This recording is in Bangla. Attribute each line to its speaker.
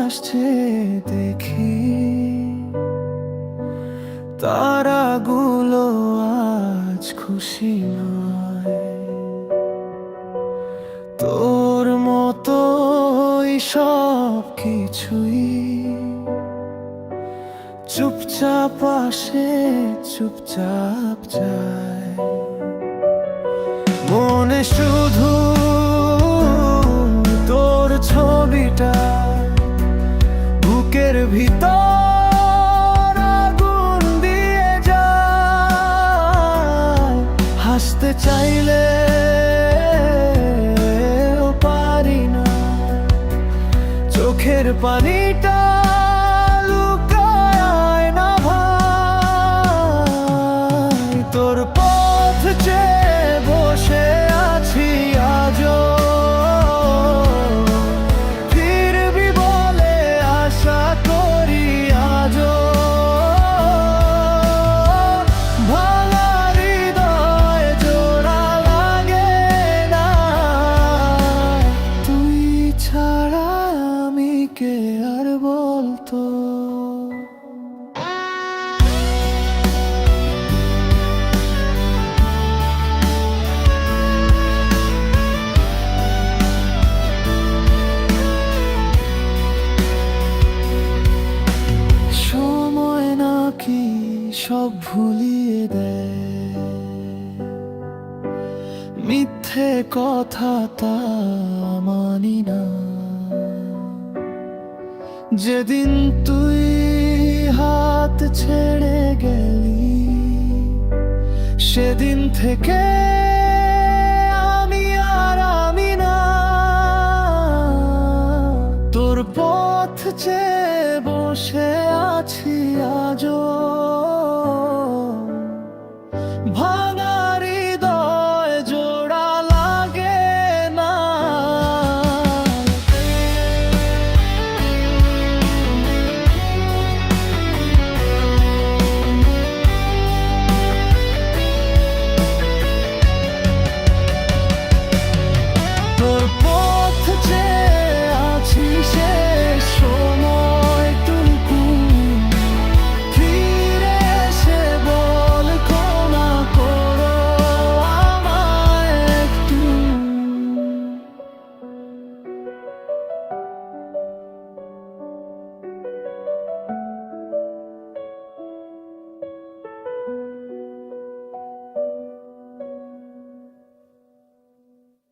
Speaker 1: ভাসছে দেখি, তারাগুলো আজ খুশি নয়। তোর মতোই সব কিছুই চুপচাপ আসে, চুপচাপ যায়। মনে শুধু তোর ছবিটা, বুকের ভিতর আগুন দিয়ে যায়। হাসতে চাইলে পারি না, চোখের পানিটা লুকায় না ভাই। তোর পথ চেয়ে বসে আছি আজও, ফিরবি বলে আশা করি আজও। ভাঙা হৃদয় জোড়া লাগে না, তুই ছাড়া আমি কে আর বলতো। সময় নাকি সব ভুলিয়ে দেয়, মিথ্যে কথা তা মানি না। যেদিন তুই হাত ছেড়ে গেলি, সেদিন থেকে আমি আর আমি না। তোর পথ চেয়ে বসে আছি আজও।